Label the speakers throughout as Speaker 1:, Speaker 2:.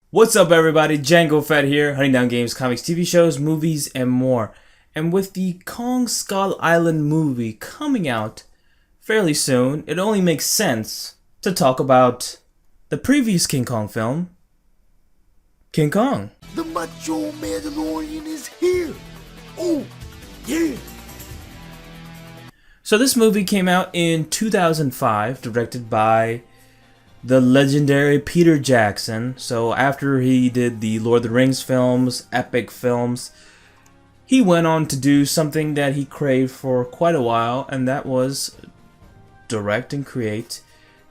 Speaker 1: What's up, everybody? Django Fett here, hunting down games, comics, TV shows, movies, and more. And with the Kong Skull Island movie coming out fairly soon, it only makes sense to talk about the previous King Kong film, King Kong.
Speaker 2: The Macho Mandalorian is here! Oh, yeah!
Speaker 1: So this movie came out in 2005, directed by the legendary Peter Jackson. So after he did the Lord of the Rings films, epic films, he went on to do something that he craved for quite a while, and that was direct and create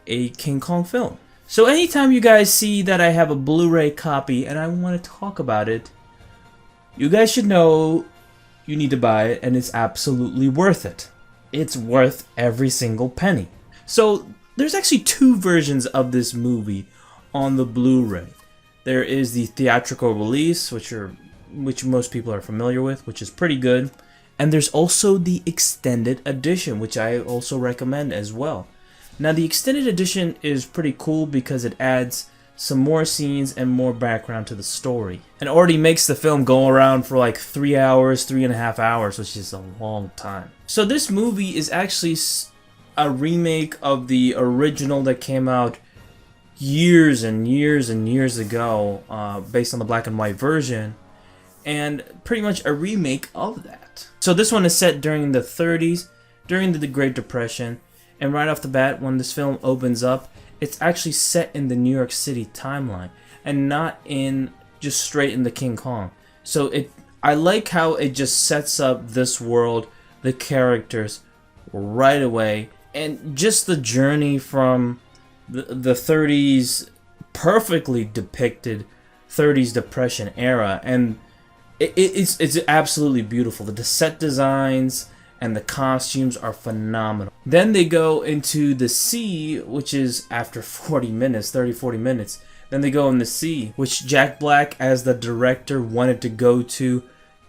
Speaker 1: a King Kong film. So anytime you guys see that I have a Blu-ray copy and I want to talk about it, you guys should know you need to buy it, and it's absolutely worth it. It's worth every single penny. So there's actually two versions of this movie on the Blu-ray. There is the theatrical release, which most people are familiar with, which is pretty good. And there's also the extended edition, which I also recommend as well. Now the extended edition is pretty cool because it adds some more scenes and more background to the story. And already makes the film go around for like 3 hours, 3.5 hours, which is a long time. So this movie is actually a remake of the original that came out years and years and years ago, based on the black and white version, and pretty much a remake of that. So this one is set during the 30s, during the Great Depression, and right off the bat, when this film opens up, it's actually set in the New York City timeline, and not in just straight in the King Kong. So I like how it just sets up this world, the characters, right away. And just the journey from the 30s, perfectly depicted 30s Depression era, and it's absolutely beautiful. The set designs and the costumes are phenomenal. Then they go into the sea, which is after 40 minutes, 30-40 minutes. Then they go in the sea, which Jack Black, as the director, wanted to go to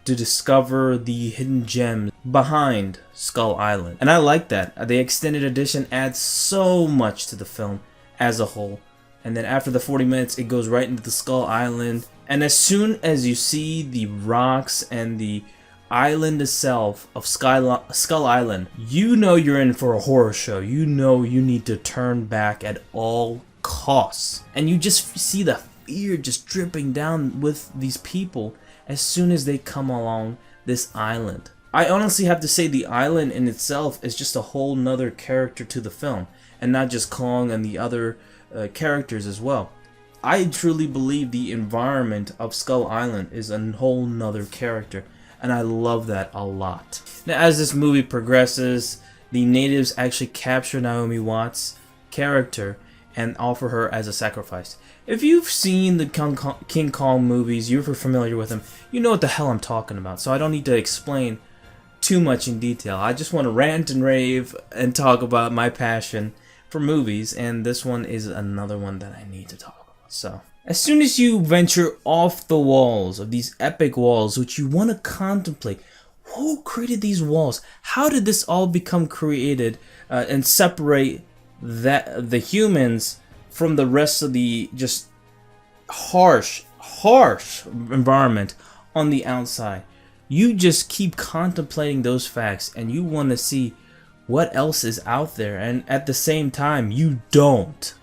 Speaker 1: discover the hidden gems behind Skull Island. And I like that. The extended edition adds so much to the film as a whole. And then after the 40 minutes, it goes right into the Skull Island. And as soon as you see the rocks and the island itself of Skull Island, you know you're in for a horror show. You know you need to turn back at all costs. And you just see the fear just dripping down with these people as soon as they come along this island. I honestly have to say the island in itself is just a whole nother character to the film, and not just Kong and the other characters as well. I truly believe the environment of Skull Island is a whole nother character, and I love that a lot. Now, as this movie progresses, the natives actually capture Naomi Watts' character and offer her as a sacrifice. If you've seen the King Kong movies, you're familiar with them, you know what the hell I'm talking about, so I don't need to explain too much in detail. I just want to rant and rave and talk about my passion for movies, and this one is another one that I need to talk about. So, as soon as you venture off the walls of these epic walls, which you want to contemplate, who created these walls? How did this all become created and separate the humans from the rest of the just harsh environment on the outside? You just keep contemplating those facts, and you want to see what else is out there, and at the same time you don't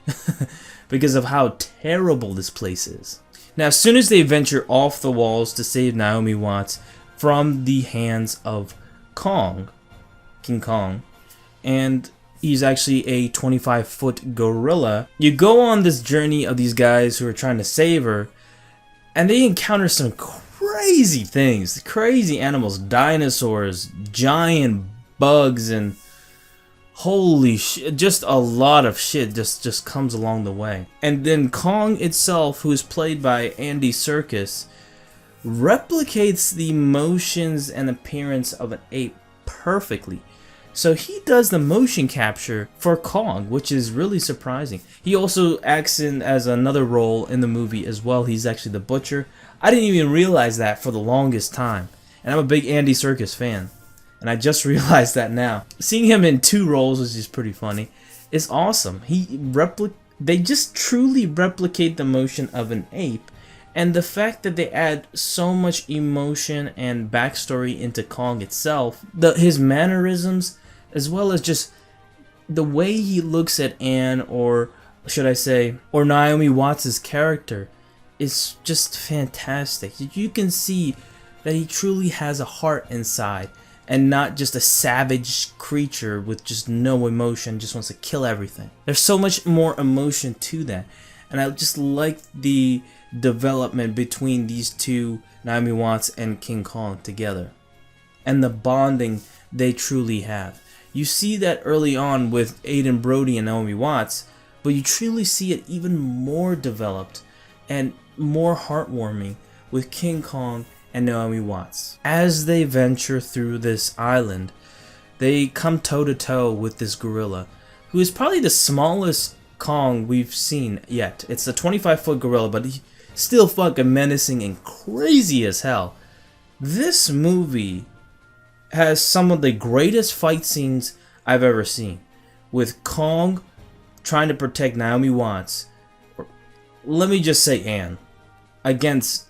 Speaker 1: because of how terrible this place is. Now, as soon as they venture off the walls to save Naomi Watts from the hands of King Kong, and he's actually a 25-foot gorilla, you go on this journey of these guys who are trying to save her, and they encounter some crazy things, crazy animals, dinosaurs, giant bugs, and holy shit, just a lot of shit just comes along the way. And then Kong itself, who is played by Andy Serkis, replicates the motions and appearance of an ape perfectly. So he does the motion capture for Kong, which is really surprising. He also acts in as another role in the movie as well. He's actually the butcher. I didn't even realize that for the longest time. And I'm a big Andy Serkis fan, and I just realized that now. Seeing him in 2 roles, which is pretty funny, is awesome. He They just truly replicate the motion of an ape, and the fact that they add so much emotion and backstory into Kong itself, his mannerisms, as well as just the way he looks at Anne, or should I say, or Naomi Watts' character, is just fantastic. You can see that he truly has a heart inside, and not just a savage creature with just no emotion, just wants to kill everything. There's so much more emotion to that, and I just like the development between these two, Naomi Watts and King Kong together, and the bonding they truly have. You see that early on with Aidan Brody and Naomi Watts, but you truly see it even more developed and more heartwarming with King Kong and Naomi Watts. As they venture through this island, they come toe to toe with this gorilla, who is probably the smallest Kong we've seen yet. It's a 25-foot gorilla, but he's still fucking menacing and crazy as hell. This movie has some of the greatest fight scenes I've ever seen, with Kong trying to protect Naomi Watts, or let me just say Anne, against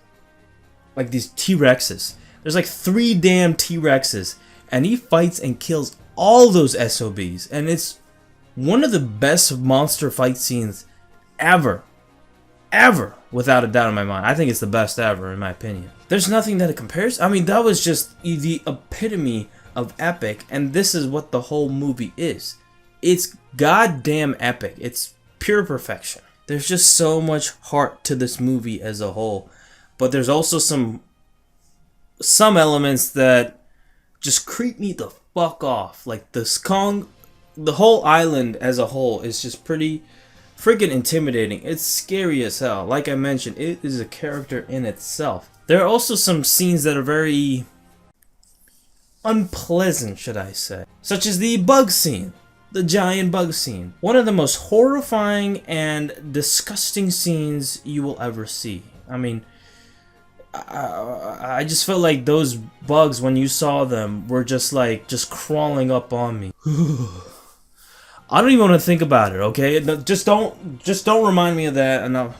Speaker 1: like these T-Rexes. There's like 3 damn T-Rexes, and he fights and kills all those SOBs, and it's one of the best monster fight scenes ever, without a doubt in my mind. I think it's the best ever, in my opinion. There's nothing that it compares. I mean, that was just the epitome of epic, and this is what the whole movie is. It's goddamn epic. It's pure perfection. There's just so much heart to this movie as a whole. But there's also some elements that just creep me the fuck off. Like this Kong, the whole island as a whole is just pretty freaking intimidating. It's scary as hell. Like I mentioned, it is a character in itself. There are also some scenes that are very unpleasant, should I say. Such as the bug scene. The giant bug scene. One of the most horrifying and disgusting scenes you will ever see. I mean, I just felt like those bugs, when you saw them, were just crawling up on me. I don't even want to think about it, okay? Just don't remind me of that, and oh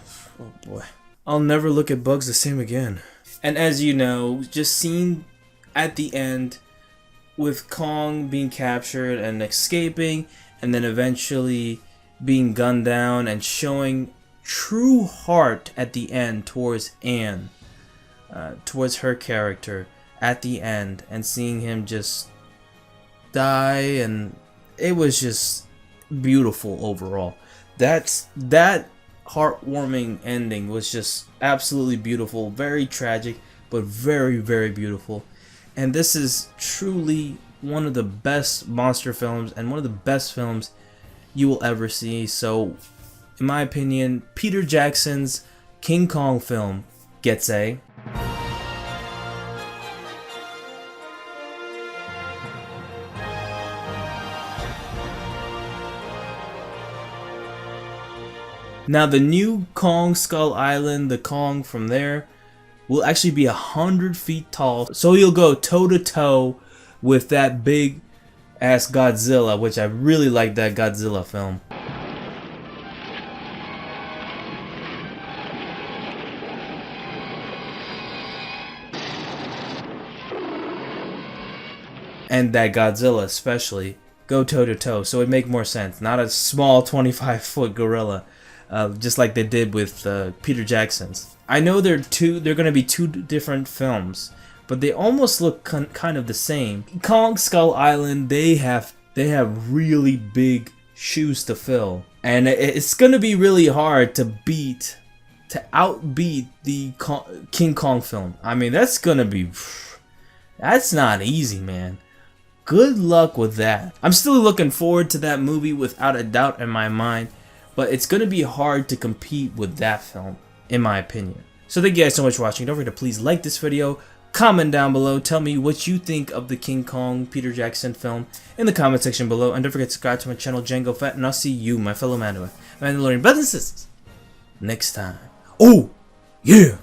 Speaker 1: boy, I'll never look at bugs the same again. And as you know, just seeing at the end with Kong being captured and escaping, and then eventually being gunned down, and showing true heart at the end towards Anne. Towards her character at the end, and seeing him just die, and it was just beautiful overall. That heartwarming ending was just absolutely beautiful, very tragic, but very, very beautiful. And this is truly one of the best monster films and one of the best films you will ever see. So, in my opinion, Peter Jackson's King Kong film gets a... Now the new Kong Skull Island, the Kong from there, will actually be 100 feet tall. So you'll go toe to toe with that big ass Godzilla, which I really like that Godzilla film. And that Godzilla especially go toe to toe, so it'd make more sense. Not a small 25-foot gorilla. Just like they did with Peter Jackson's. I know they're going to be 2 different films, but they almost look kind of the same. Kong Skull Island, they have really big shoes to fill, and it's going to be really hard to outbeat the King Kong film. I mean, that's not easy, man. Good luck with that. I'm still looking forward to that movie without a doubt in my mind. But it's going to be hard to compete with that film, in my opinion. So thank you guys so much for watching. Don't forget to please like this video, comment down below, tell me what you think of the King Kong Peter Jackson film in the comment section below. And don't forget to subscribe to my channel, Django Fett, and I'll see you, my fellow Mandalorian brothers and sisters, next time. Oh, yeah!